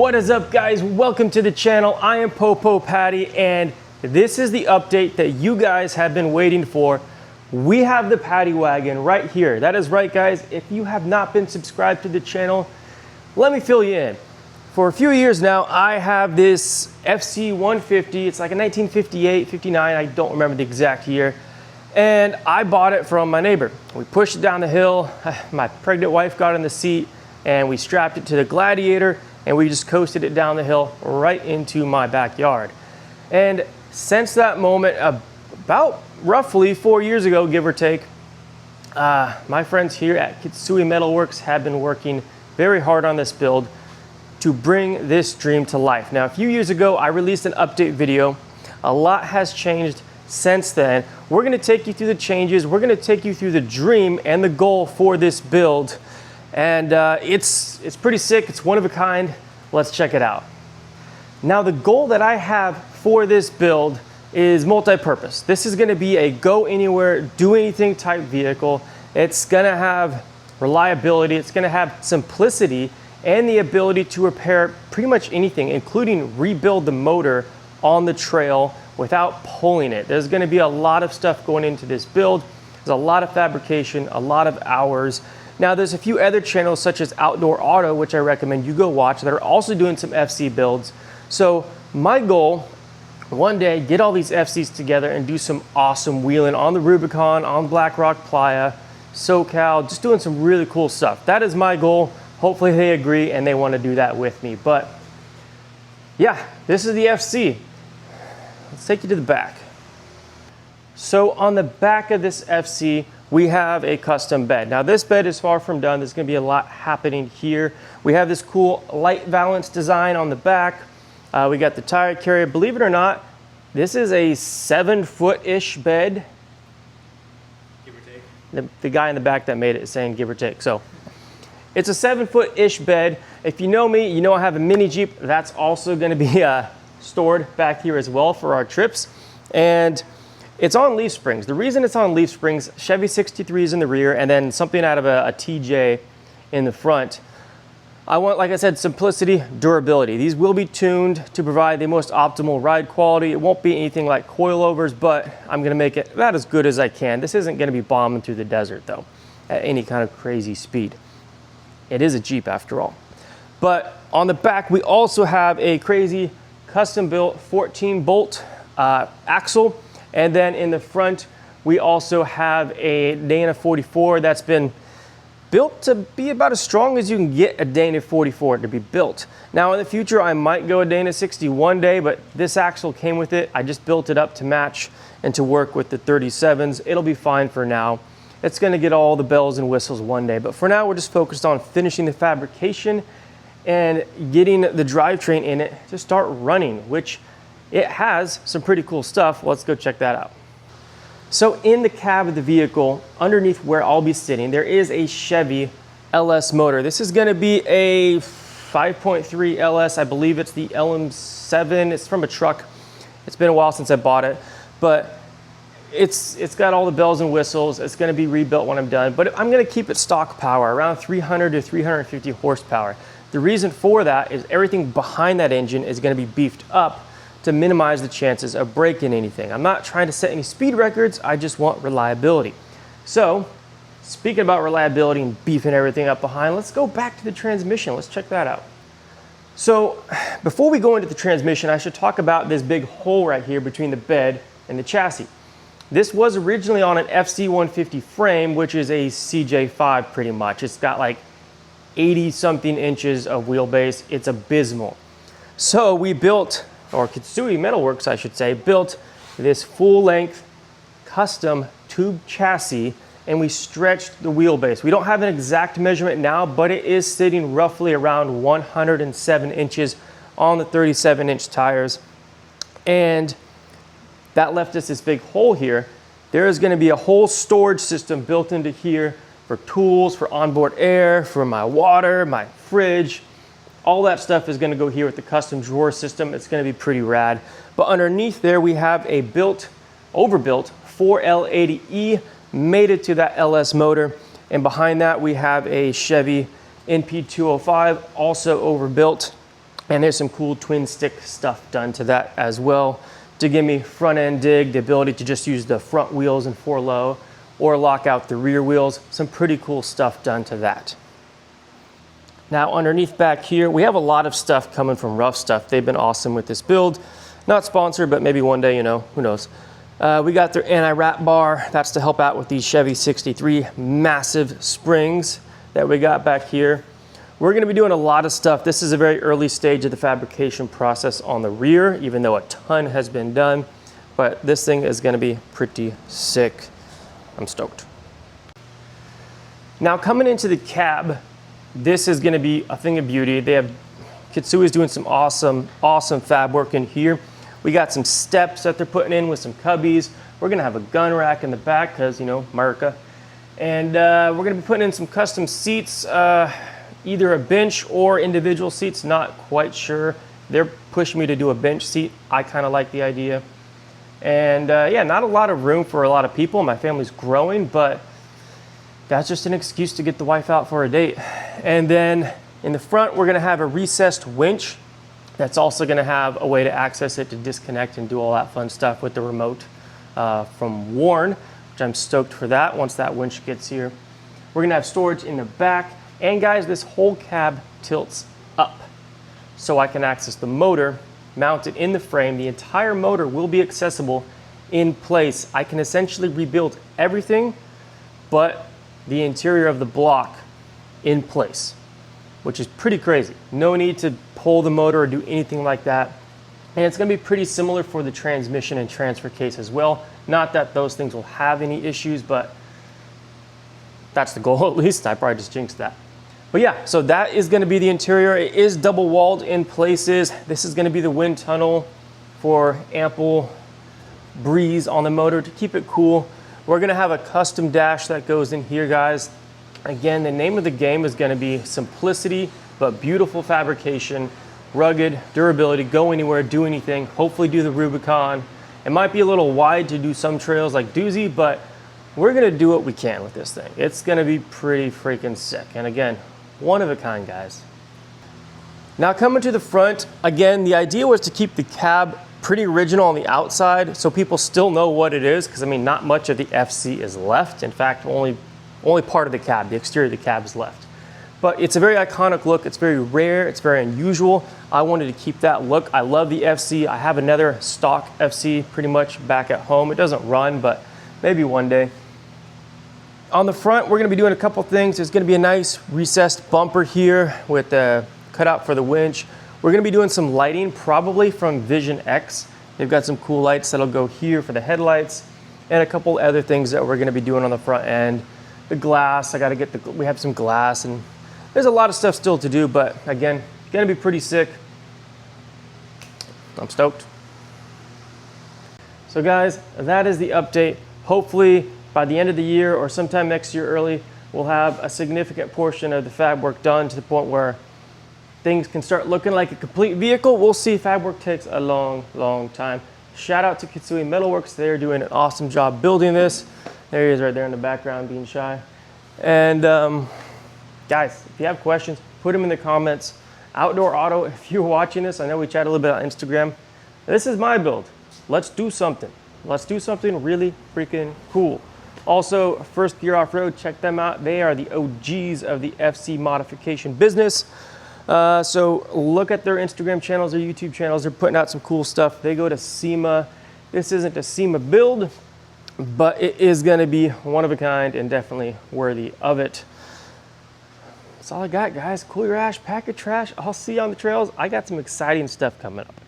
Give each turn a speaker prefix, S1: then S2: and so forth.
S1: What is up, guys? Welcome to the channel. I am Popo Patty, and this is the update that you guys have been waiting for. We have the Patty Wagon right here. That is right, guys. If you have not been subscribed to the channel, let me fill you in. For a few years now, I have this FC-150. It's like a 1958, 59. I don't remember the exact year. And I bought it from my neighbor. We pushed it down the hill. My pregnant wife got in the seat, and we strapped it to the Gladiator, and we just coasted it down the hill right into my backyard. And since that moment, about roughly 4 years ago, give or take, my friends here at Kitsui Metalworks have been working very hard on this build to bring this dream to life. Now, a few years ago, I released an update video. A lot has changed since then. We're gonna take you through the changes. We're gonna take you through the dream and the goal for this build. And it's pretty sick. It's one of a kind. Let's check it out. Now, the goal that I have for this build is multi-purpose. This is gonna be a go anywhere, do anything type vehicle. It's gonna have reliability. It's gonna have simplicity and the ability to repair pretty much anything, including rebuild the motor on the trail without pulling it. There's gonna be a lot of stuff going into this build. There's a lot of fabrication, a lot of hours. Now, there's a few other channels such as Outdoor Auto, which I recommend you go watch, that are also doing some FC builds. So my goal, one day, get all these FCs together and do some awesome wheeling on the Rubicon, on Black Rock Playa, SoCal, just doing some really cool stuff. That is my goal. Hopefully they agree and they want to do that with me. But yeah, this is the FC. Let's take you to the back. So on the back of this FC, we have a custom bed. Now, this bed is far from done. There's gonna be a lot happening here. We have this cool light valance design on the back. We got the tire carrier. Believe it or not, this is a 7-foot-ish bed. Give or take. The guy in the back that made it is saying give or take. So it's a 7-foot-ish bed. If you know me, you know I have a mini Jeep. That's also gonna be stored back here as well for our trips. And it's on leaf springs. The reason it's on leaf springs, Chevy 63s in the rear and then something out of a TJ in the front. I want, like I said, simplicity, durability. These will be tuned to provide the most optimal ride quality. It won't be anything like coilovers, but I'm gonna make it about as good as I can. This isn't gonna be bombing through the desert though, at any kind of crazy speed. It is a Jeep after all. But on the back, we also have a crazy custom built 14-bolt axle. And then in the front, we also have a Dana 44 that's been built to be about as strong as you can get a Dana 44 to be built. Now, in the future, I might go a Dana 60 one day, but this axle came with it. I just built it up to match and to work with the 37s. It'll be fine for now. It's gonna get all the bells and whistles one day. But for now, we're just focused on finishing the fabrication and getting the drivetrain in it to start running, which it has some pretty cool stuff. Let's go check that out. So in the cab of the vehicle, underneath where I'll be sitting, there is a Chevy LS motor. This is gonna be a 5.3 LS. I believe it's the LM7. It's from a truck. It's been a while since I bought it, but it's got all the bells and whistles. It's gonna be rebuilt when I'm done, but I'm gonna keep it stock power, around 300 to 350 horsepower. The reason for that is everything behind that engine is gonna be beefed up to minimize the chances of breaking anything. I'm not trying to set any speed records, I just want reliability. So, speaking about reliability and beefing everything up behind, let's go back to the transmission. Let's check that out. So, before we go into the transmission, I should talk about this big hole right here between the bed and the chassis. This was originally on an FC-150 frame, which is a CJ5 pretty much. It's got like 80-something inches of wheelbase. It's abysmal. So we built, or Kitsui Metalworks, I should say, built this full-length custom tube chassis, and we stretched the wheelbase. We don't have an exact measurement now, but it is sitting roughly around 107 inches on the 37-inch tires. And that left us this big hole here. There is gonna be a whole storage system built into here for tools, for onboard air, for my water, my fridge. All that stuff is gonna go here with the custom drawer system. It's gonna be pretty rad. But underneath there, we have a overbuilt 4L80E mated to that LS motor. And behind that, we have a Chevy NP205, also overbuilt. And there's some cool twin stick stuff done to that as well to give me front end dig, the ability to just use the front wheels in 4-low or lock out the rear wheels. Some pretty cool stuff done to that. Now underneath back here, we have a lot of stuff coming from Rough Stuff. They've been awesome with this build. Not sponsored, but maybe one day, you know, who knows. We got their anti-wrap bar. That's to help out with these Chevy 63 massive springs that we got back here. We're gonna be doing a lot of stuff. This is a very early stage of the fabrication process on the rear, even though a ton has been done, but this thing is gonna be pretty sick. I'm stoked. Now coming into the cab, this is gonna be a thing of beauty. Kitsui's doing some awesome fab work in here. We got some steps that they're putting in with some cubbies. We're gonna have a gun rack in the back, cause you know, America. And we're gonna be putting in some custom seats, either a bench or individual seats, not quite sure. They're pushing me to do a bench seat. I kind of like the idea. And yeah, not a lot of room for a lot of people. My family's growing, but that's just an excuse to get the wife out for a date. And then in the front, we're gonna have a recessed winch that's also gonna have a way to access it to disconnect and do all that fun stuff with the remote from Warn, which I'm stoked for that once that winch gets here. We're gonna have storage in the back. And guys, this whole cab tilts up so I can access the motor mounted in the frame. The entire motor will be accessible in place. I can essentially rebuild everything but the interior of the block in place, which is pretty crazy. No need to pull the motor or do anything like that. And it's gonna be pretty similar for the transmission and transfer case as well. Not that those things will have any issues, but that's the goal at least. I probably just jinxed that. But yeah, so that is gonna be the interior. It is double walled in places. This is gonna be the wind tunnel for ample breeze on the motor to keep it cool. We're gonna have a custom dash that goes in here, guys. Again, the name of the game is gonna be simplicity, but beautiful fabrication, rugged, durability, go anywhere, do anything, hopefully do the Rubicon. It might be a little wide to do some trails like Doozy, but we're gonna do what we can with this thing. It's gonna be pretty freaking sick. And again, one of a kind, guys. Now coming to the front, again, the idea was to keep the cab pretty original on the outside so people still know what it is, because I mean, not much of the FC is left. In fact, only part of the cab, the exterior of the cab is left. But it's a very iconic look. It's very rare. It's very unusual. I wanted to keep that look. I love the FC. I have another stock FC pretty much back at home. It doesn't run, but maybe one day. On the front, we're gonna be doing a couple things. There's gonna be a nice recessed bumper here with the cutout for the winch. We're gonna be doing some lighting, probably from Vision X. They've got some cool lights that'll go here for the headlights and a couple other things that we're gonna be doing on the front end. The glass, we have some glass, and there's a lot of stuff still to do, but again, gonna be pretty sick. I'm stoked. So guys, that is the update. Hopefully by the end of the year or sometime next year early, we'll have a significant portion of the fab work done to the point where things can start looking like a complete vehicle. We'll see. Fab work takes a long time. Shout out to Kitsui Metalworks. They're doing an awesome job building this. There he is right there in the background being shy. And guys, if you have questions, put them in the comments. Outdoor Auto, if you're watching this, I know we chatted a little bit on Instagram. This is my build. Let's do something. Let's do something really freaking cool. Also, First Gear Off-Road, check them out. They are the OGs of the FC modification business. So look at their Instagram channels, their YouTube channels. They're putting out some cool stuff. They go to SEMA. This isn't a SEMA build, but it is gonna be one of a kind and definitely worthy of it. That's all I got, guys. Cool your ash, pack your trash. I'll see you on the trails. I got some exciting stuff coming up.